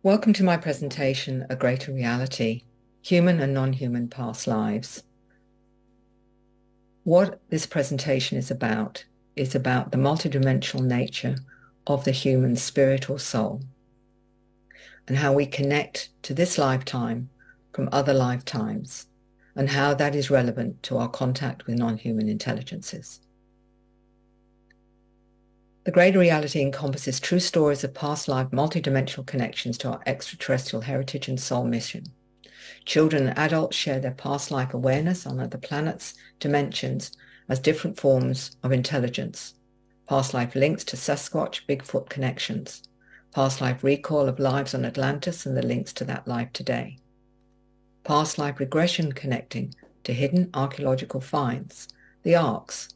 Welcome to my presentation, A Greater Reality, Human and Non-Human Past Lives. What this presentation is about the multidimensional nature of the human spirit or soul, and how we connect to this lifetime from other lifetimes, and how that is relevant to our contact with non-human intelligences. The greater reality encompasses true stories of past life multidimensional connections to our extraterrestrial heritage and soul mission. Children and adults share their past life awareness on other planets, dimensions, as different forms of intelligence. Past life links to Sasquatch, Bigfoot connections. Past life recall of lives on Atlantis and the links to that life today. Past life regression connecting to hidden archaeological finds, the arks,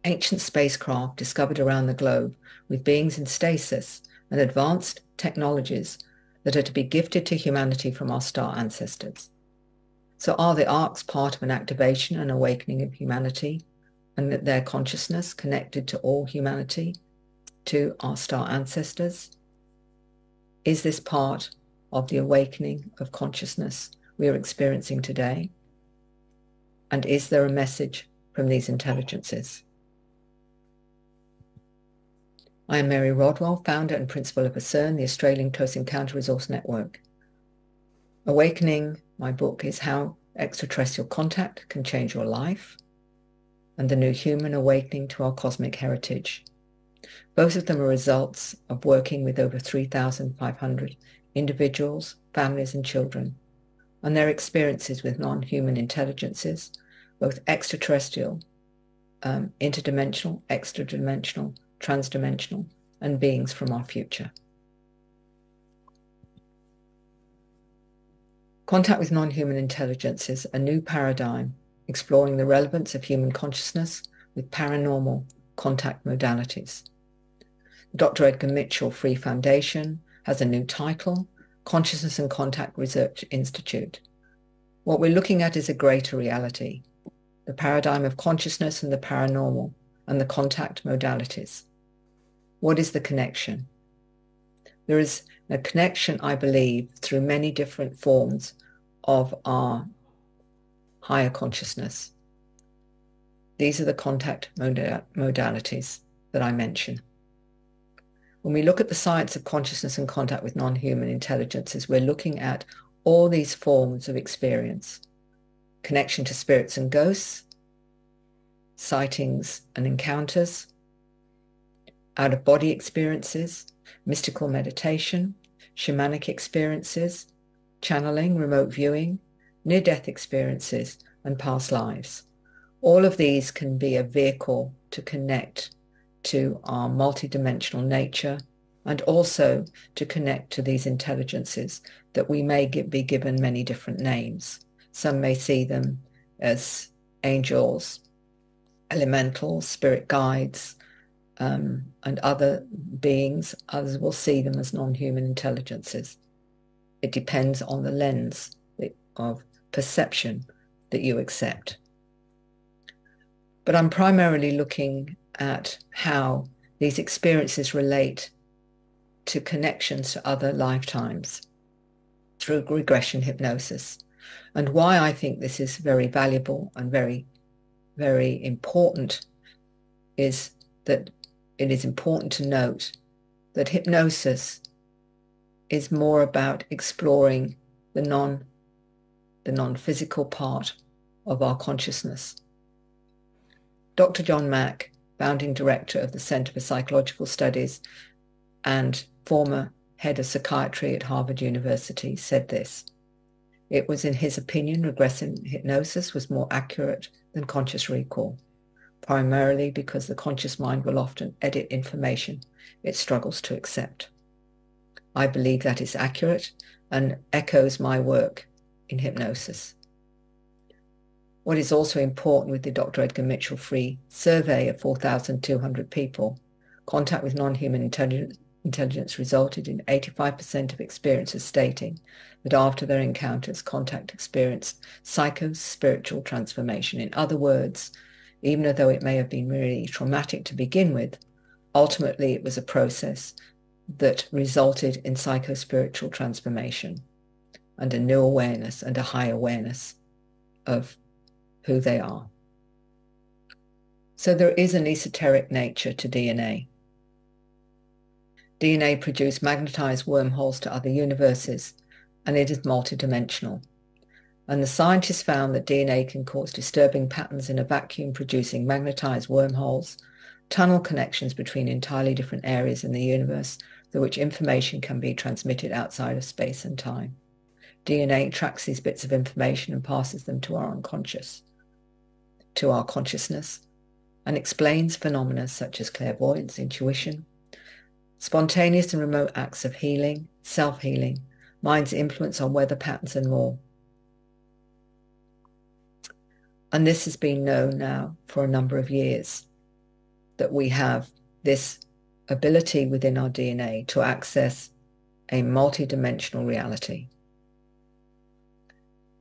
ancient spacecraft discovered around the globe with beings in stasis and advanced technologies that are to be gifted to humanity from our star ancestors. So are the arks part of an activation and awakening of humanity, and that their consciousness connected to all humanity, to our star ancestors? Is this part of the awakening of consciousness we are experiencing today? And is there a message from these intelligences? I am Mary Rodwell, founder and principal of CERN, the Australian Close Encounter Resource Network. Awakening, my book, is how extraterrestrial contact can change your life, and the new human awakening to our cosmic heritage. Both of them are results of working with over 3,500 individuals, families, and children, and their experiences with non-human intelligences, both extraterrestrial, interdimensional, extradimensional, transdimensional, and beings from our future. Contact with non-human intelligence is a new paradigm exploring the relevance of human consciousness with paranormal contact modalities. The Dr. Edgar Mitchell Free Foundation has a new title, Consciousness and Contact Research Institute. What we're looking at is a greater reality, the paradigm of consciousness and the paranormal, and the contact modalities. What is the connection? There is a connection, I believe, through many different forms of our higher consciousness. These are the contact modalities that I mention. When we look at the science of consciousness and contact with non-human intelligences, we're looking at all these forms of experience: connection to spirits and ghosts, sightings and encounters, out-of-body experiences, mystical meditation, shamanic experiences, channeling, remote viewing, near-death experiences, and past lives. All of these can be a vehicle to connect to our multidimensional nature, and also to connect to these intelligences that we may be given many different names. Some may see them as angels, elementals, spirit guides, and other beings. Others will see them as non-human intelligences. It depends on the lens of perception that you accept. But I'm primarily looking at how these experiences relate to connections to other lifetimes through regression hypnosis, and why I think this is very valuable and very, very important is that it is important to note that hypnosis is more about exploring the non-physical part of our consciousness. Dr. John Mack, founding director of the Center for Psychological Studies and former head of psychiatry at Harvard University, said this: it was, in his opinion, regressive hypnosis was more accurate than conscious recall, primarily because the conscious mind will often edit information it struggles to accept. I believe that is accurate and echoes my work in hypnosis. What is also important with the Dr. Edgar Mitchell Free survey of 4,200 people, contact with non-human intelligence resulted in 85% of experiencers stating that after their encounters, contact experienced psycho-spiritual transformation. In other words, even though it may have been really traumatic to begin with, ultimately it was a process that resulted in psychospiritual transformation and a new awareness and a high awareness of who they are. So there is an esoteric nature to DNA. DNA produced magnetized wormholes to other universes, and it is multidimensional. And the scientists found that DNA can cause disturbing patterns in a vacuum, producing magnetized wormholes, tunnel connections between entirely different areas in the universe, through which information can be transmitted outside of space and time. DNA tracks these bits of information and passes them to our unconscious, to our consciousness, and explains phenomena such as clairvoyance, intuition, spontaneous and remote acts of healing, self-healing, mind's influence on weather patterns, and more. And this has been known now for a number of years, that we have this ability within our DNA to access a multidimensional reality.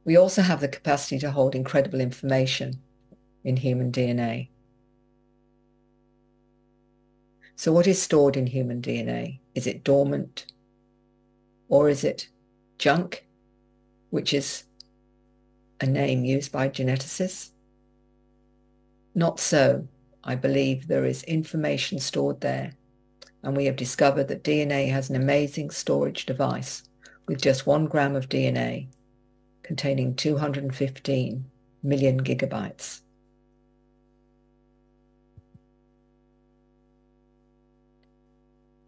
We also have the capacity to hold incredible information in human DNA. So what is stored in human DNA? Is it dormant? Or is it junk, which is a name used by geneticists? Not so. I believe there is information stored there, and we have discovered that DNA has an amazing storage device with just 1 gram of DNA containing 215 million gigabytes.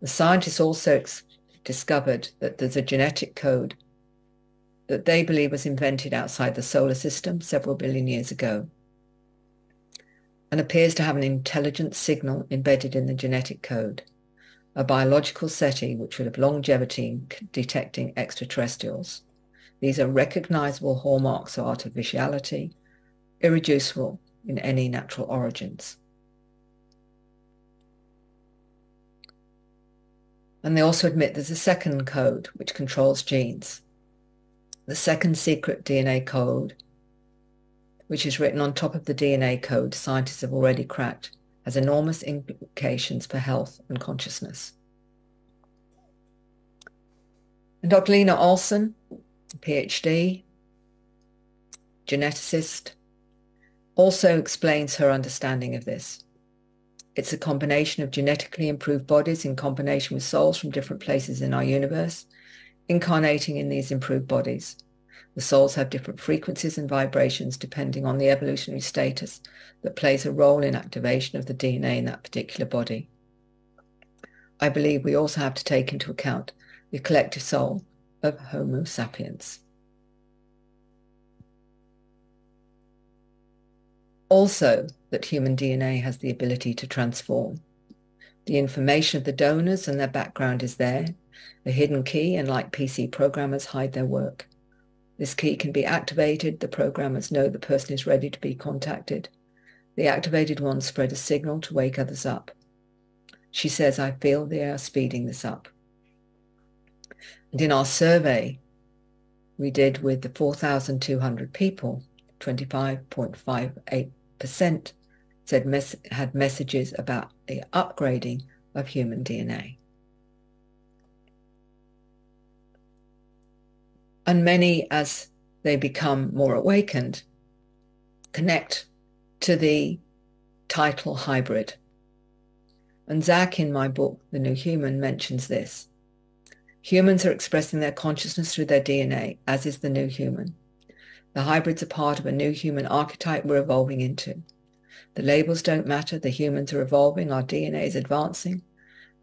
The scientists also discovered that there's a genetic code that they believe was invented outside the solar system several billion years ago, and appears to have an intelligent signal embedded in the genetic code, a biological setting which would have longevity in detecting extraterrestrials. These are recognizable hallmarks of artificiality, irreducible in any natural origins. And they also admit there's a second code which controls genes. The second secret DNA code, which is written on top of the DNA code scientists have already cracked, has enormous implications for health and consciousness. And Dr. Lena Olson, PhD, geneticist, also explains her understanding of this. It's a combination of genetically improved bodies in combination with souls from different places in our universe, incarnating in these improved bodies. The souls have different frequencies and vibrations depending on the evolutionary status that plays a role in activation of the DNA in that particular body. I believe we also have to take into account the collective soul of Homo sapiens. Also, that human DNA has the ability to transform. The information of the donors and their background is there, a hidden key, and like PC programmers hide their work. This key can be activated. The programmers know the person is ready to be contacted. The activated ones spread a signal to wake others up. She says, I feel they are speeding this up. And in our survey we did with the 4,200 people, 25.58% had messages about the upgrading of human DNA. And many, as they become more awakened, connect to the title hybrid. And Zach, in my book, The New Human, mentions this. Humans are expressing their consciousness through their DNA, as is the new human. The hybrids are part of a new human archetype we're evolving into. The labels don't matter. The humans are evolving. Our DNA is advancing.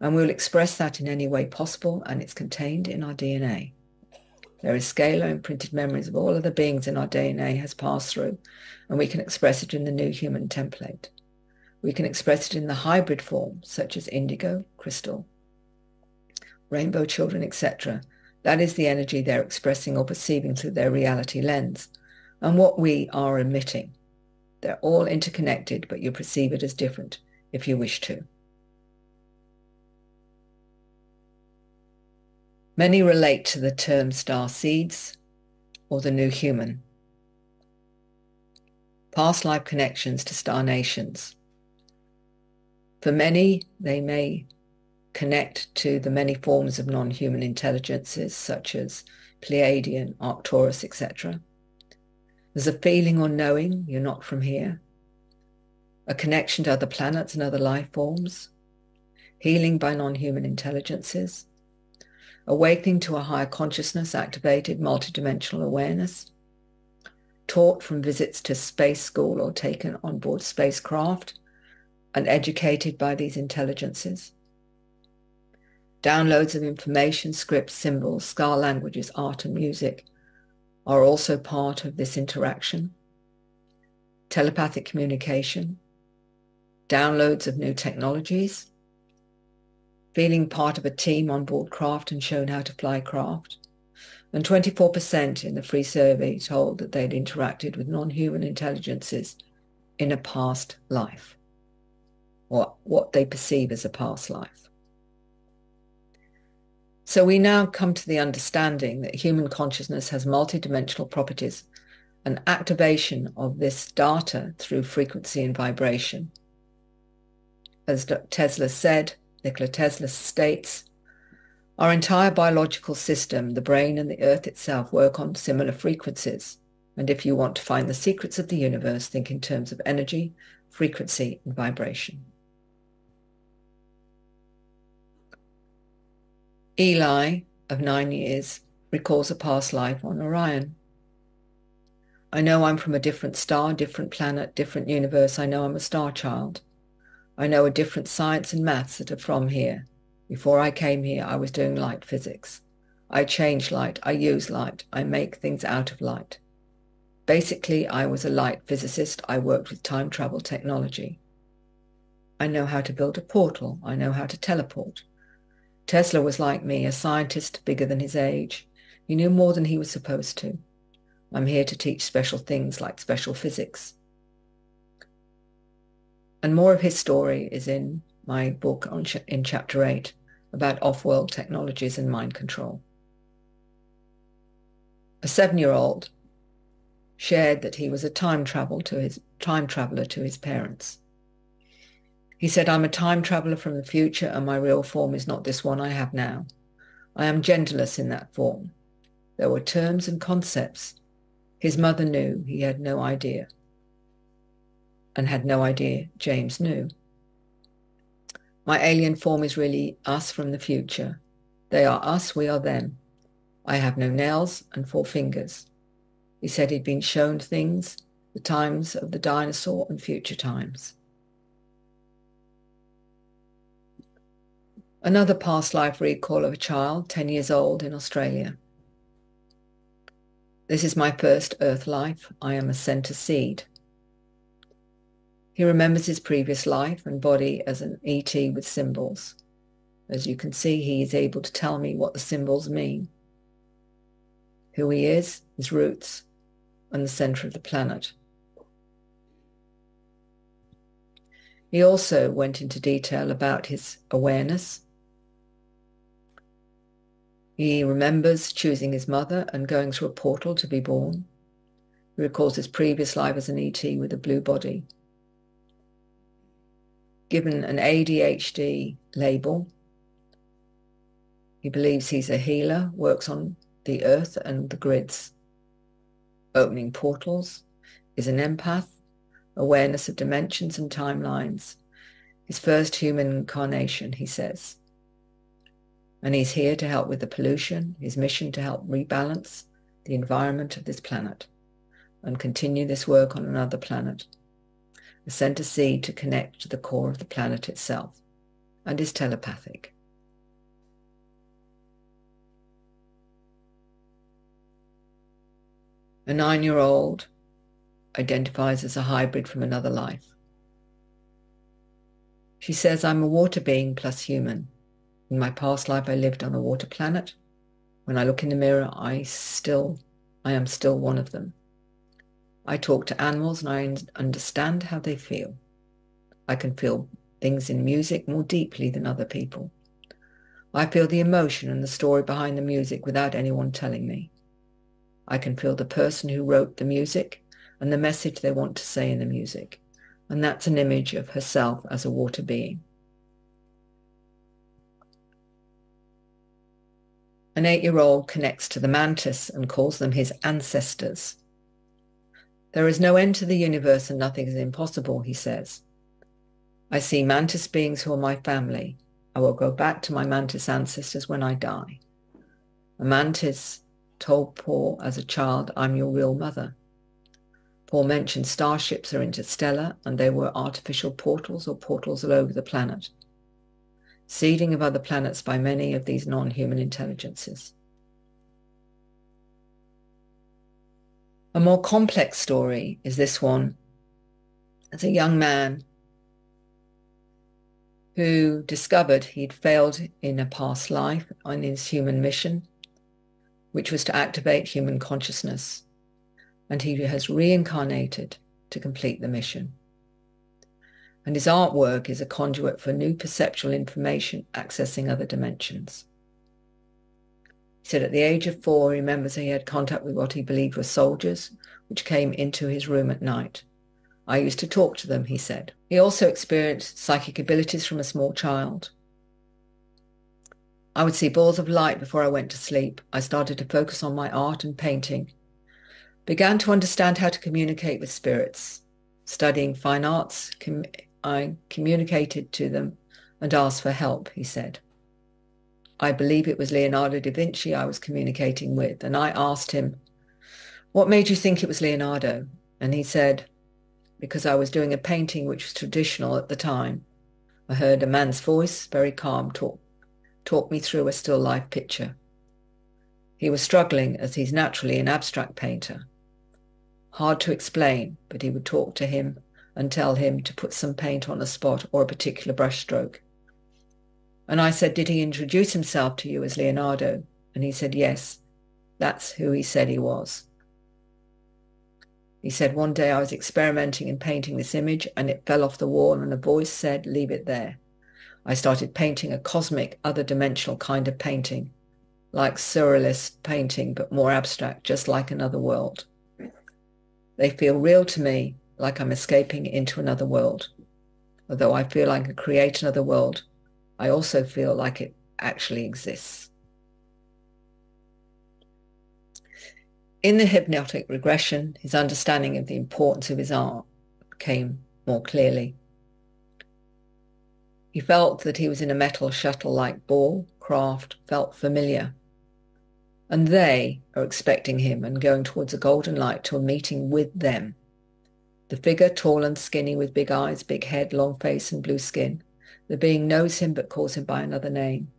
And we'll express that in any way possible, and it's contained in our DNA. There is scalar imprinted memories of all other beings in our DNA has passed through, and we can express it in the new human template. We can express it in the hybrid form, such as indigo, crystal, rainbow children, etc. That is the energy they're expressing or perceiving through their reality lens, and what we are emitting. They're all interconnected, but you perceive it as different if you wish to. Many relate to the term star seeds or the new human. Past life connections to star nations. For many, they may connect to the many forms of non-human intelligences, such as Pleiadian, Arcturus, etc. There's a feeling or knowing you're not from here, a connection to other planets and other life forms, healing by non-human intelligences, awakening to a higher consciousness, activated multidimensional awareness, taught from visits to space school or taken on board spacecraft and educated by these intelligences. Downloads of information, scripts, symbols, scar languages, art and music are also part of this interaction. Telepathic communication, downloads of new technologies, feeling part of a team on board craft and shown how to fly craft, and 24% in the free survey told that they'd interacted with non-human intelligences in a past life, or what they perceive as a past life. So we now come to the understanding that human consciousness has multidimensional properties, and activation of this data through frequency and vibration. As Tesla said, Nikola Tesla states, our entire biological system, the brain and the earth itself, work on similar frequencies. And if you want to find the secrets of the universe, think in terms of energy, frequency, and vibration. Eli, of 9 years, recalls a past life on Orion. I know I'm from a different star, different planet, different universe. I know I'm a star child. I know a different science and maths that are from here. Before I came here, I was doing light physics. I change light, I use light, I make things out of light. Basically, I was a light physicist. I worked with time travel technology. I know how to build a portal. I know how to teleport. Tesla was like me, a scientist bigger than his age. He knew more than he was supposed to. I'm here to teach special things like special physics. And more of his story is in my book in chapter 8 about off-world technologies and mind control. A 7-year-old shared that he was a time traveler to his parents. He said, I'm a time traveler from the future and my real form is not this one I have now. I am genderless in that form. There were terms and concepts. His mother knew, he had no idea. And had no idea James knew. My alien form is really us from the future. They are us, we are them. I have no nails and 4 fingers. He said he'd been shown things, the times of the dinosaur and future times. Another past life recall of a child, 10 years old, in Australia. This is my first Earth life. I am a center seed. He remembers his previous life and body as an ET with symbols. As you can see, he is able to tell me what the symbols mean. Who he is, his roots, and the center of the planet. He also went into detail about his awareness. He remembers choosing his mother and going through a portal to be born. He recalls his previous life as an ET with a blue body. Given an ADHD label, he believes he's a healer, works on the earth and the grids, opening portals, is an empath, awareness of dimensions and timelines. His first human incarnation, he says. And he's here to help with the pollution, his mission to help rebalance the environment of this planet and continue this work on another planet. A center seed to connect to the core of the planet itself, and is telepathic. A 9-year-old identifies as a hybrid from another life. She says, I'm a water being plus human. In my past life, I lived on a water planet. When I look in the mirror, I am still one of them. I talk to animals and I understand how they feel. I can feel things in music more deeply than other people. I feel the emotion and the story behind the music without anyone telling me. I can feel the person who wrote the music and the message they want to say in the music. And that's an image of herself as a water being. An 8-year-old connects to the mantis and calls them his ancestors. There is no end to the universe and nothing is impossible, he says. I see mantis beings who are my family. I will go back to my mantis ancestors when I die. A mantis told Paul as a child, I'm your real mother. Paul mentioned starships are interstellar and they were artificial portals or portals all over the planet. Seeding of other planets by many of these non-human intelligences. A more complex story is this one. As a young man who discovered he'd failed in a past life on his human mission, which was to activate human consciousness, and he has reincarnated to complete the mission. And his artwork is a conduit for new perceptual information accessing other dimensions. He said at the age of 4, he remembers he had contact with what he believed were soldiers, which came into his room at night. I used to talk to them, he said. He also experienced psychic abilities from a small child. I would see balls of light before I went to sleep. I started to focus on my art and painting. Began to understand how to communicate with spirits. Studying fine arts, I communicated to them and asked for help, he said. I believe it was Leonardo da Vinci I was communicating with, and I asked him, what made you think it was Leonardo? And he said, because I was doing a painting which was traditional at the time. I heard a man's voice, very calm, talk me through a still life picture. He was struggling as he's naturally an abstract painter. Hard to explain, but he would talk to him and tell him to put some paint on a spot or a particular brush stroke. And I said, did he introduce himself to you as Leonardo? And he said, yes, that's who he said he was. He said, one day I was experimenting in painting this image and it fell off the wall and a voice said, leave it there. I started painting a cosmic, other dimensional kind of painting, like surrealist painting, but more abstract, just like another world. They feel real to me, like I'm escaping into another world. Although I feel I can create another world, I also feel like it actually exists. In the hypnotic regression, his understanding of the importance of his art came more clearly. He felt that he was in a metal shuttle-like ball, craft, felt familiar. And they are expecting him and going towards a golden light to a meeting with them. The figure, tall and skinny with big eyes, big head, long face and blue skin. The being knows him but calls him by another name.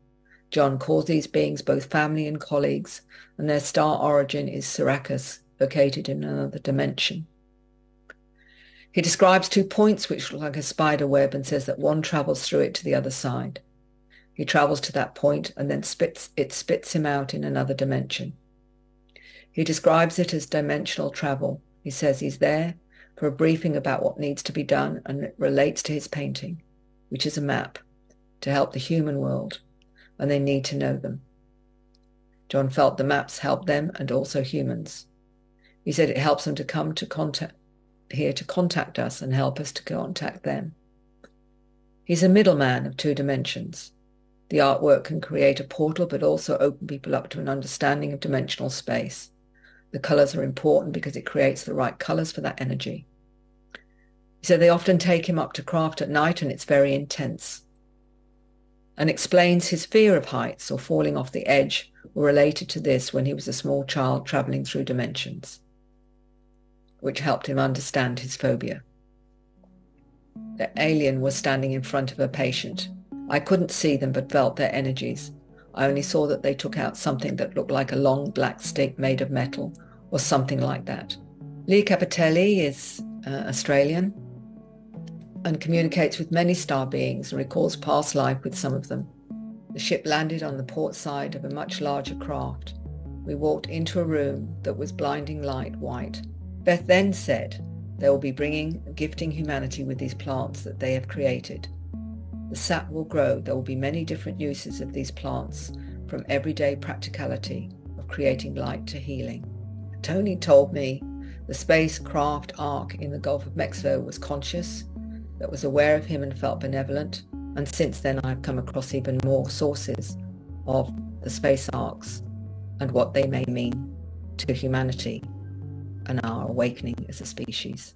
John calls these beings both family and colleagues, and their star origin is Syracuse, located in another dimension. He describes 2 points which look like a spider web and says that one travels through it to the other side. He travels to that point and then it spits him out in another dimension. He describes it as dimensional travel. He says he's there for a briefing about what needs to be done, and it relates to his painting, which is a map, to help the human world, and they need to know them. John felt the maps help them and also humans. He said it helps them to come to contact us and help us to contact them. He's a middleman of 2 dimensions. The artwork can create a portal but also open people up to an understanding of dimensional space. The colours are important because it creates the right colours for that energy. He said they often take him up to craft at night and it's very intense. And explains his fear of heights or falling off the edge were related to this when he was a small child travelling through dimensions, which helped him understand his phobia. The alien was standing in front of a patient. I couldn't see them but felt their energies. I only saw that they took out something that looked like a long black stick made of metal or something like that. Lee Capitelli is Australian and communicates with many star beings and recalls past life with some of them. The ship landed on the port side of a much larger craft. We walked into a room that was blinding light white. Beth then said they will be gifting humanity with these plants that they have created. The sap will grow. There will be many different uses of these plants, from everyday practicality of creating light to healing. Tony told me the spacecraft Ark in the Gulf of Mexico was conscious, that was aware of him and felt benevolent, and since then I've come across even more sources of the space arcs and what they may mean to humanity and our awakening as a species.